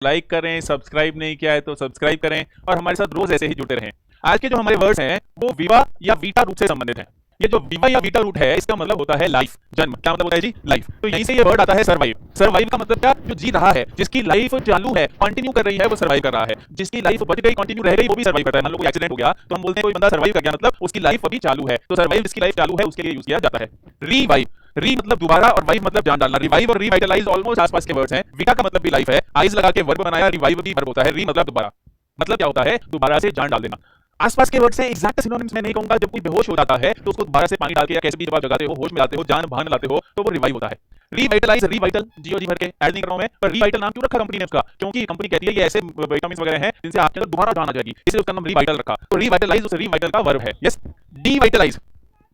Like करें, subscribe नहीं किया है तो सब्सक्राइब करें और हमारे साथ रोज ऐसे ही जुड़े रहें। आज के जो हमारे वर्ड्स हैं वो विवा या वीटा रूट से संबंधित हैं। ये जो विवा या वीटा रूट है इसका मतलब होता है लाइफ, जन्म। क्या मतलब होता है जी? लाइफ। तो यहीं से ये वर्ड आता है सर्वाइव। सर्वाइव का मतलब क्या? जो जी रहा है, जिसकी लाइफ चालू है, कंटिन्यू कर रही है, वो सर्वाइव कर रहा है। जिसकी लाइफ बच गई, कंटिन्यू रह गई, वो भी सर्वाइव करता है। मान लो कोई एक्सीडेंट हो गया तो हम बोलते हैं कोई बंदा सर्वाइव कर गया, मतलब उसकी लाइफ अभी चालू है। तो सर्वाइव जिसकी लाइफ चालू है उसके लिए यूज किया जाता है। रीवाइव, री मतलब दोबारा और वाइव मतलब जान डालना। रिवाइव और रिवाइटलाइज ऑलमोस्ट आसपास के वर्ड्स हैं। वीटा का मतलब भी लाइफ है, आइज लगा के वर्ब बनाया। रिवाइव भी वर्ब होता है। री मतलब दोबारा, मतलब क्या होता है? दोबारा से जान डाल देना। आसपास के वर्ड से एग्जैक्ट सिनोनिम्स में नहीं कहूंगा। जब कोई बेहोश हो जाता है तो उसको दोबारा से पानी डाल के या कैसे भी जब आप जगाते हो, होश में लाते हो, जान भान लाते हो, तो वो रिवाइव होता है। रीवाइटलाइज, रीवाइटल जियो जी भर के ऐड नहीं कर रहा हूं मैं, पर रीवाइटल नाम क्यों रखा कंपनी ने उसका? क्योंकि कंपनी कहती है ये ऐसे विटामिन वगैरह हैं जिनसे आपके अंदर दोबारा जान आ जाएगी, इसलिए उसका नाम रीवाइटल रखा। तो रीवाइटलाइज उस रीवाइटल का वर्ब है। यस, डीवाइटलाइज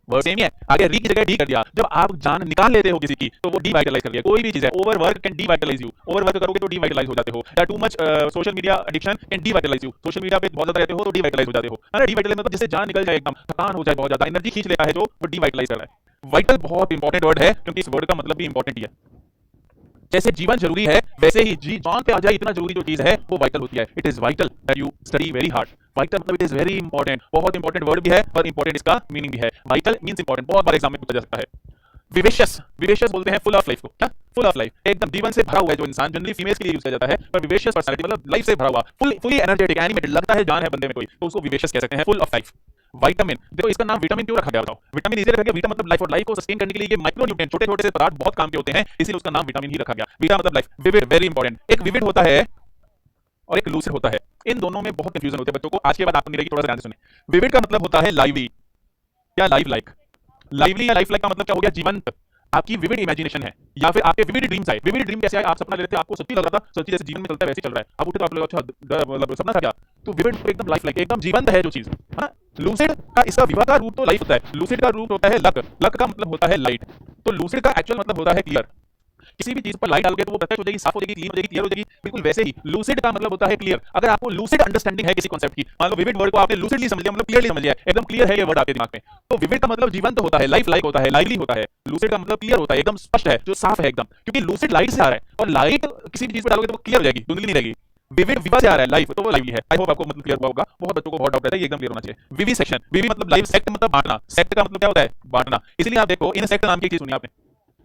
वर्ड सेम ही है, आगे री की जगह डी कर दिया। जब आप जान निकाल लेते हो किसी की तो वो डीवाइटलाइज कर दिया। कोई भी चीज है, overwork can devitalise you. Overwork करोगे तो डीवाइटलाइज हो जाते हो। या too much social media addiction can devitalise you. Social media पे बहुत ज्यादा रहते हो तो डीवाइटलाइज हो जाते हो। है ना? डीवाइटलाइज मतलब जिससे जान निकल जाए, एकदम थकान हो जाए, बहुत ज्यादा एनर्जी खींच लेता है, जो वो डीवाइटलाइज कर रहा है। वाइटल बहुत इंपॉर्टेंट वर्ड है क्योंकि इस वर्ड का मतलब भी इंपॉर्टेंट ही है। जैसे जीवन जरूरी है वैसे ही जी जान पे आ जाए इतना जरूरी जो चीज है वो वाइटल होती है। It is vital that you study very hard. Vital मतलब इट इज वेरी इंपॉर्टेंट। बहुत इंपॉर्टेंट वर्ड भी है और इंपॉर्टेंट इसका मीनिंग भी है। वाइटल मींस इंपॉर्टेंट, बहुत बार एग्जाम में पूछा जा सकता है। विवेशियस, विवेशियस बोलते हैं फुल ऑफ लाइफ को। क्या? फुल ऑफ लाइफ, एकदम जीवन से भरा हुआ है जो इंसान। जनरली फीमेल्स के लिए यूज किया जाता है, पर विवेशियस पर्सनालिटी मतलब लाइफ से भरा हुआ, फुली एनर्जेटिक, एनिमेटेड, लगता है जान है बंदे में कोई, तो उसको विवेशियस कह सकते हैं। Full of life. विटामिन, देखो इसका नाम विटामिन क्यों रखा गया बताओ? विटामिन इसलिए रखा गया, वीटा मतलब लाइफ, और लाइफ को सस्टेन करने के लिए ये माइक्रो न्यूट्रिएंट, छोटे छोटे से पदार्थ बहुत काम के होते हैं, इसीलिए उसका नाम विटामिन ही रखा गया। वीटा मतलब लाइफ। Vivid, very important. एक विविड होता है और एक लूसिड होता है। इन दोनों में बहुत कंफ्यूजन होते हैं बच्चों को। आज के बाद आपको नहीं रहेगी, थोड़ा सा ध्यान से सुने। विविड का मतलब होता है लाइवली या लाइव लाइक। लाइवली या लाइफ लाइक का मतलब क्या हो गया? जीवंत। आपकी विविड इमेजिनेशन है या फिर आपके विविड ड्रीम्स आए। विविड ड्रीम कैसे आए? आप सपना ले रहे थे, आपको सच्ची लग रहा था, सच्ची जैसे जीवन में चलता है वैसे चल रहा है। अब उठे तो आप लोग अच्छा मतलब सपना था क्या? तो विविड एकदम लाइफ लाइक, एकदम जीवंत है जो चीज, है ना? लूसिड का, इसका विवा का रूप तो लाइफ होता है, लूसिड का रूप होता है लक। लक का मतलब होता है लाइट। तो लूसिड का एक्चुअल मतलब होता है क्लियर। किसी भी चीज पर लाइट डालोगे तो वो प्रत्यक्ष हो जाएगी, साफ हो जाएगी, क्लीन हो जाएगी, क्लियर हो जाएगी। बिल्कुल वैसे ही लूसिड का मतलब होता है क्लियर। अगर आपको लूसिड अंडरस्टैंडिंग है किसी कॉन्सेप्ट की, मान लो विविड वर्ड को आपने लूसिडली समझ लिया, मतलब क्लियरली समझ लिया, एकदम क्लियर है ये वर्ड आपके दिमाग में, तो विविड का मतलब जीवंत होता है, लाइफ लाइक होता है, लाइवली होता है। लूसिड का मतलब क्लियर होता है, एकदम स्पष्ट है, जो साफ है एकदम, क्योंकि लूसिड लाइट से आ रहा है और लाइट किसी भी चीज पर डालोगे तो वो क्लियर हो जाएगी, धुंधली नहीं रहेगी। विविड विवा से आ रहा है लाइफ, तो वो लाइवली है। आई होप आपको मतलब क्लियर हुआ होगा। बहुत बच्चों को बहुत डाउट रहता है, ये एकदम क्लियर होना चाहिए। विवी सेक्शन, विवी मतलब लाइव, सेक्ट मतलब बांटना। सेक्ट का मतलब क्या होता है? बांटना। इसलिए आप देखो इनसेक्ट नाम की चीज सुनी आपने?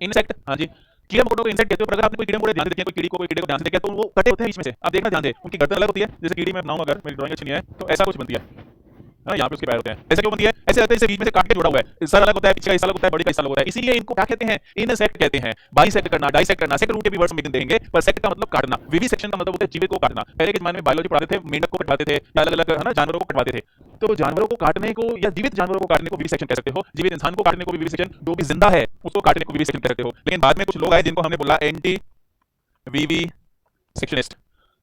इनसेक्ट, हाँ जी, कीड़े मकोड़ों को इंसेक्ट कहते हो। पर अगर आपने कोई कीड़े मकोड़े ध्यान से देखे, कोई कीड़ी को, कोई कीड़े को ध्यान से देखे, तो वो कटे होते हैं बीच में से। आप देखना ध्यान से, उनकी गर्दन अलग होती है। जैसे कीड़ी मैं बनाऊं, अगर मेरी ड्राइंग अच्छी नहीं है तो ऐसा कुछ बनती है ना, यहाँ पे उसके पैर होते हैं। ऐसे क्यों बनती है? ऐसे लगता है जैसे बीच में से काट के जोड़ा हुआ है। सर अलग होता है, पीछे का हिस्सा अलग होता है, बॉडी का हिस्सा अलग होता है। इसीलिए इनको क्या कहते हैं? इनसेक्ट कहते हैं। बाइसेक्ट करना, डाइसेक्ट करना, सेक्ट रूट के भी वर्ड्स में देंगे, पर सेक्ट का मतलब काटना। विवी सेक्शन का मतलब होता है जीवित को काटना। पहले के जमाने में बायोलॉजी पढ़ाते थे, मेंढक को कटवाते थे या अलग अलग, है ना, जानवरों को कटवाते थे। तो जानवरों को काटने को या जीवित जानवरों को काटने को विवी सेक्शन कह सकते हो। जीवित इंसान को काटने को भी विवी सेक्शन, जो भी जिंदा है उसको काटने को विवी सेक्शन कह सकते हो। लेकिन बाद में कुछ लोग आए जिनको हमने बोला एंटी विवी सेक्शनिस्ट।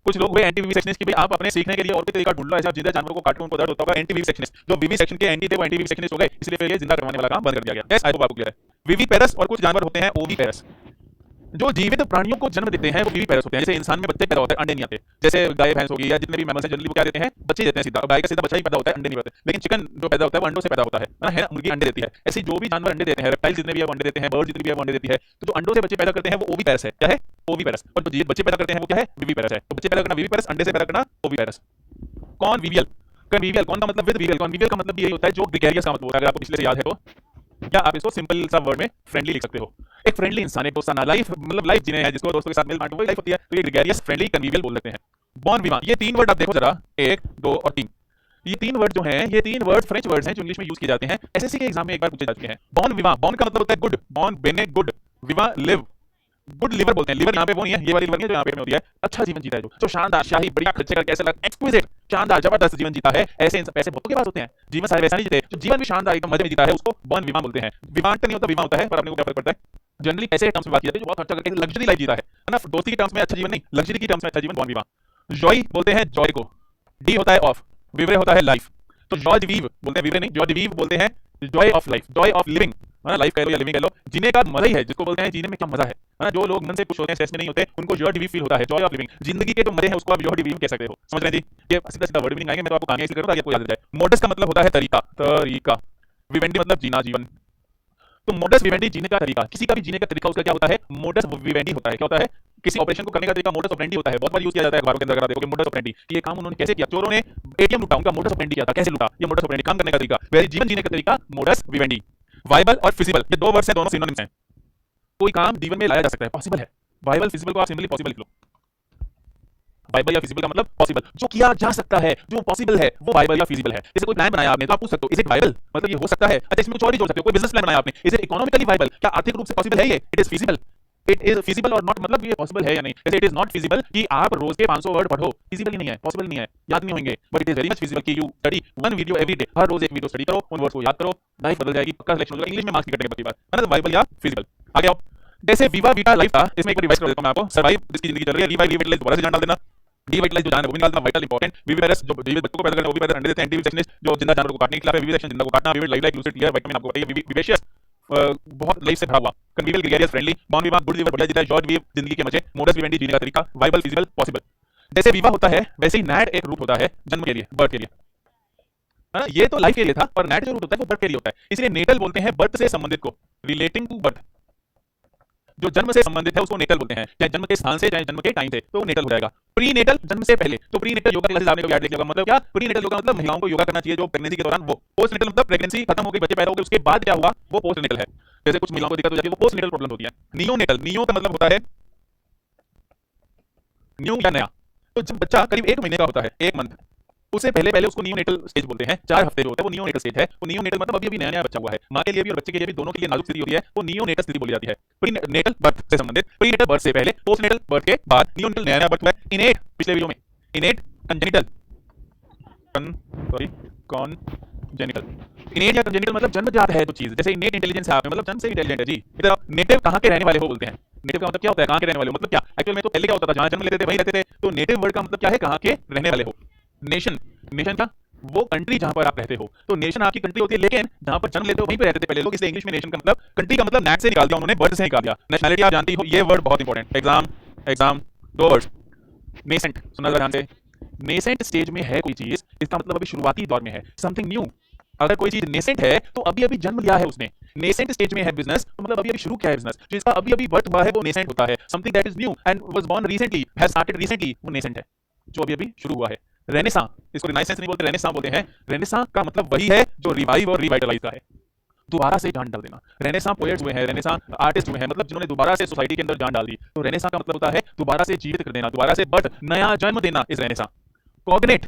कुछ लोग हुए एंटी विवी सेक्शनिस्ट कि भाई आप अपने सीखने के लिए और कोई तरीका ढूंढ लो, ऐसा जिंदा जानवरों को काटो उनको दर्द होता होगा। एंटी विवी सेक्शनिस्ट, जो विवी सेक्शन के एंटी थे वो एंटी विवी सेक्शनिस्ट हो गए, इसलिए फिर ये जिंदा करवाने वाला काम बंद कर दिया गया। यस, आई होप आपको क्लियर है। विवी पेरस और कुछ जानवर होते हैं ओवी पेरस, जो जीवित प्राणियों को जन्म देते हैं वो विवी पेरस होते हैं। जैसे इंसान में बच्चे पैदा होते हैं, अंडे नहीं आते। जैसे गाय भैंस होगी या जितने भी मैमल्स हैं, जनरली वो क्या देते हैं? बच्चे देते हैं सीधा। गाय का सीधा बच्चा ही पैदा होता है, अंडे नहीं होते। लेकिन चिकन जो पैदा होता है वो अंडों से पैदा होता है ना, मुर्गी अंडे देती है। ऐसे जो भी जानवर अंडे देते हैं, रेप्टाइल जितने भी है वो अंडे देते हैं, बर्ड जितनी भी है वो अंडे देती है। तो जो अंडों से बच्चे पैदा करते हैं वो ओवी पेरस है। क्या है? ओवी पेरस। और जो बच्चे पैदा करते हैं वो क्या है? विवी पेरस है। तो बच्चे पैदा करना विवी पेरस, अंडे से पैदा करना ओवी पेरस। कॉनविवियल, कन्विवियल, कौन का मतलब विद विवियल, कॉनविवियल का मतलब भी यही होता है जो ग्रेगेरियस का मतलब होता है। अगर आपको पिछले से याद है तो, या आप इसको सिंपल सा वर्ड में फ्रेंडली लिख सकते हो। एक फ्रेंडली इंसान, एक दोस्ताना, लाइफ मतलब लाइफ जीने हैं जिसको दोस्तों के साथ मिल बांट, वही लाइफ होती है। तो ये ग्रेगेरियस, फ्रेंडली, कन्विवियल बोल लेते हैं। बॉन विवा, ये तीन वर्ड आप देखो जरा, 1, 2 और 3। ये तीन वर्ड जो हैं, ये तीन वर्ड फ्रेंच वर्ड्स हैं जो इंग्लिश में यूज किए जाते हैं। एसएससी के एग्जाम में एक बार पूछे जा चुके हैं। बॉन विवा, बॉन का मतलब होता है गुड, बॉन बेने गुड, विवा लिव, गुड लिवर बोलते हैं। लिवर यहाँ पे वो नहीं है, ये वाली लिवर नहीं है जो यहाँ पे में होती है। अच्छा जीवन जीता है जो शानदार, शाही, बढ़िया, खर्चे करके ऐसा लगा एक्सक्विजिट, शानदार, जबरदस्त जीवन जीता है। ऐसे पैसे बहुतों के पास होते हैं, जीवन सारे वैसा नहीं जीते, जो जीवन भी शानदार एकदम मजे में जीता है उसको बॉन विवा बोलते हैं। विवांत नहीं होता, विवा होता है, पर अपने को क्या फर्क पड़ता है? जनरली ऐसे टर्म्स में बात की जाती है जो बहुत खर्चा करके लग्जरी लाइफ जीता है ना। दोस्ती के टर्म्स में अच्छा जीवन नहीं, लग्जरी की टर्म्स में अच्छा जीवन बॉन विवा। जॉय बोलते हैं जॉय को, डी होता है ऑफ, विवरे होता है लाइफ। तो जॉर्ज वीव बोलते हैं, विवरे नहीं, जॉर्ज वीव बोलते हैं Joy of life, Joy of living, है ना। लाइफ कह लो या लिविंग कह लो, जीने का मजा ही है जिसको बोलते हैं जीने में क्या मजा है ना। जो लोग मन से खुश होते हैं, स्ट्रेस में नहीं होते, उनको जॉय डिवीव फील होता है, जॉय ऑफ लिविंग। जिंदगी के जो मजे हैं उसको आप जॉय डिवीव कह सकते हो। समझ रहे हैं जी? ये सीधा सीधा वर्ड मीनिंग आएंगे, मैं तो आपको कहानी इसलिए कर रहा हूं ताकि आपको याद रह जाए। मोडस का मतलब होता है तरीका, तरीका। विवेंडी मतलब जीना, जीवन। तो मोडस विवेंडी जीने का तरीका, किसी का भी जीने का तरीका उसका क्या होता है, मोडस विवेंडी होता है। क्या होता है, किसी ऑपरेशन को करने का तरीका मोडस ऑपरेंडी होता है। बहुत बार यूज किया जाता है अखबारों के अंदर, अगर आप देखोगे मोडस ऑपरेंडी, ये काम उन्होंने कैसे किया, चोरों ने एटीएम लूटा, उनका मोडस ऑपरेंडी क्या था, कैसे लूटा, ये मोडस ऑपरेंडी काम करने का तरीका, वैसे जीवन जीने का तरीका मोडस विवेंडी। वायबल और फिजिबल, ये दो वर्ड्स हैं, दोनों सिनोनिम्स हैं। कोई काम जीवन में लाया जा सकता है, पॉसिबल है। वायबल फिजिबल को आप सिंपली पॉसिबल लिख लो। वायबल या फिजिबल का मतलब पॉसिबल, जो किया जा सकता है, जो पॉसिबल है, वो वायबल या फिजिबल है। जैसे कोई प्लान बनाया आपने, तो आप पूछ सकते हो इज इट वायबल, मतलब ये हो सकता है। अच्छा, इसमें कुछ और भी जोड़ सकते हो, कोई बिजनेस प्लान बनाया आपने, इज इट इकोनॉमिकली वायबल, क्या आर्थिक रूप से पॉसिबल है ये, it is feasible. It is feasible और नॉट, मतलब ये पॉसिबल है या नहीं। जैसे इट इज नॉट फिजिबल कि आप रोज के 500 वर्ड पढ़ो, फिजिबल ही नहीं है, पॉसिबल नहीं है, याद नहीं होंगे। But it is very much feasible कि you study one video every day, हर रोज एक वीडियो स्टडी करो, उन वर्ड्स को याद करो, लाइफ बदल जाएगी, पक्का सिलेक्शन हो जाएगा, इंग्लिश में मार्क्स कटने के बाद, है ना। वायबल या फिजिबल। आगे आओ, जैसे विवा वीटा लाइफ था, इसमें एक बार रिवाइज कर देता हूं मैं आपको। सर्वाइव, जिसकी जिंदगी चल रही है, रिवाइव रिविटलाइज, दोबारा से जान डाल देना। डिवाइटलाइज जो जान है वो भी निकालना, वाइटल इंपॉर्टेंट। विविवायरस जो जीवित बच्चों को पैदा करने, वो भी पैदा अंडे देते हैं। एंटीविवेक्शनिस्ट जो जिंदा जानवर को काटने के खिलाफ है। विविसेक्शन जिंदा को काटना। Vivid life like lucid clear, vitamin आपको बताइए। विवेशियस बहुत लाइफ से भरा हुआ। Convivial gregarious friendly. Bon viva good liver बढ़िया जीता है। जॉर्ज वीव जिंदगी के मजे। मोडस विवेंडी जीने का तरीका। Viable feasible possible. जैसे विवा होता है वैसे ही नैड एक रूट होता है जन्म के लिए, बर्थ के लिए, है ना। ये तो लाइफ के लिए था, और नैड जो रूट होता है वो बर्थ के लिए होता है। इसलिए नेटल बोलते हैं बर्थ से संबंधित को, रिलेटिंग टू बर्थ। जो जन्म से संबंधित है उसको नेटल बोलते हैं, चाहे जन्म के स्थान से चाहे जन्म के टाइम से, तो नेटल हो जाएगा। प्री नेटल जन्म से पहले, तो प्री नेटल योगा क्लासेस आपने कभी ऐड लिखा होगा, मतलब क्या प्री नेटल योगा मतलब महिलाओं को योगा करना चाहिए जो प्रेगनेंसी के दौरान। वो पोस्ट नेटल मतलब प्रेगनेंसी खत्म हो गई, बच्चे पैदा हो गए, उसके बाद क्या हुआ, वो पोस्ट नेटल है। जैसे कुछ महिलाओं को दिक्कत हो जाती है, वो पोस्ट नेटल प्रॉब्लम होती है। नियो नेटल, नियो का मतलब होता है न्यू या नया। तो जब बच्चा करीब 1 महीने का होता है, 1 मंथ, उससे पहले पहले उसको नियोनेटल स्टेज बोलते हैं। 4 हफ्ते जो होता है वो नियोनेटल स्टेज है। वो नियोनेटल मतलब अभी अभी नया नया बच्चा हुआ है, मां के लिए भी और बच्चे के लिए भी, दोनों के लिए नाजुक स्थिति होती है, वो नियोनेटल स्थिति बोली जाती है। प्रीनेटल बर्थ से संबंधित, प्रीनेटल बर्थ से पहले, पोस्टनेटल बर्थ के बाद, नियोनेटल नया नया बर्थ हुआ है। इनेट पिछले वीडियो में, इनेट कंजेनिटल, कॉनजेनिटल। इनेट या कंजेनिटल मतलब जन्मजात है जो चीज, जैसे इनेट इंटेलिजेंस है आप में, मतलब जन्म से इंटेलिजेंट है जी। इधर नेटिव कहां के रहने वाले हो बोलते हैं। नेटिव का मतलब क्या होता है, कहां के रहने वाले हो, मतलब क्या एक्चुअल में तो पहले क्या होता था, जहां जन्म लेते थे वहीं रहते थे। तो नेटिव वर्ड का मतलब क्या है, कहां के रहने वाले हो। नेशन, नेशन का वो कंट्री जहां पर आप रहते हो, तो नेशन आपकी कंट्री होती है, लेकिन जहां पर जन्म लेते हो वहीं पे रहते थे पहले लोग, इसलिए इंग्लिश में नेशन का मतलब, कंट्री का मतलब नेट से निकाल दिया उन्होंने, बर्थ से निकाल दिया। नेशनैलिटी आप जानती हो, ये वर्ड बहुत इंपॉर्टेंट। Exam 2 word. नेसेंट, सुनना ध्यान से। नेसेंट स्टेज में है कोई चीज, इसका मतलब अभी शुरुआती दौर में है, समथिंग न्यू। अगर कोई चीज नेसेंट है तो अभी अभी जन्म लिया है उसने। नेसेंट स्टेज में है बिजनेस, तो मतलब अभी अभी शुरू किया है बिजनेस। जिसका अभी अभी बर्थ हुआ है वो नेसेंट होता है। Something that is new and was born recently, has started recently, वो नेसेंट है, जो अभी अभी शुरू हुआ है। रेनेसां, इसको रिनाइसेंस नहीं बोलते, रेनेसां बोलते हैं। रेनेसां का मतलब वही है जो रिवाइव और रिवाइटलाइज का है, दोबारा से जान डाल देना। रेनेसां पोएट्स हुए हैं, रेनेसां आर्टिस्ट हुए हैं, मतलब जिन्होंने दोबारा से सोसाइटी के अंदर जान डाल दी। तो रेनेसां का मतलब होता है दोबारा से जीवित कर देना, दोबारा से बर्थ, नया जन्म देना इस रेनेसां। कॉग्नेट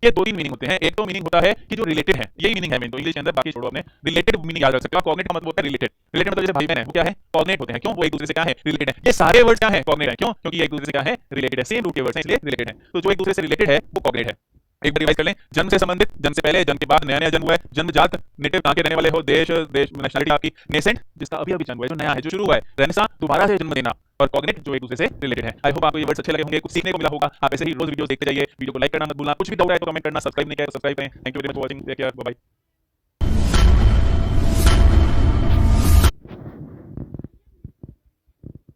के 2-3 मीनिंग होते हैं। एक तो मीनिंग होता है कि जो रिलेटेड है, यही मीनिंग है मेन तो इंग्लिश के अंदर, बाकी छोड़ो अपने। रिलेटेड मीनिंग याद रख सकते हो। कॉग्नेट का मतलब होता है रिलेटेड। रिलेटेड मतलब जैसे भाई बहन है, वो क्या है, कॉग्नेट होते हैं। क्यों, वो एक दूसरे से क्या है, रिलेटेड है। ये सारे वर्ड्स क्या है, कॉग्नेट है। क्यों, क्योंकि एक दूसरे से क्या है, रिलेटेड है, सेम रूट के वर्ड्स हैं इसलिए रिलेटेड है। तो जो एक दूसरे से रिलेटेड है वो कॉग्नेट है। एक बार रिवाइज कर लें, जन्म से संबंधित, जन्म से पहले, जन्म के बाद, नया नया जन्म हुआ है, जन्मजात, नेटिव कहां के रहने वाले हो, देश नेशनलिटी आपकी, नेसेंट जिसका अभी अभी जन्म हुआ है, जो नया है, जो शुरू हुआ है, रेनेसां दोबारा से जन्म देना, और कॉग्नेट जो एक दूसरे से रिलेटेड है। आई होप आपको ये वर्ड्स अच्छे लगे होंगे, कुछ सीखने को मिला होगा। आप ऐसे ही रोज वीडियोस देखते जाइए, वीडियो को लाइक करना मत भूलना, कुछ भी डाउट है तो कमेंट करना, सब्सक्राइब नहीं किया तो सब्सक्राइब करें। Thank you very much for watching, take care, bye bye.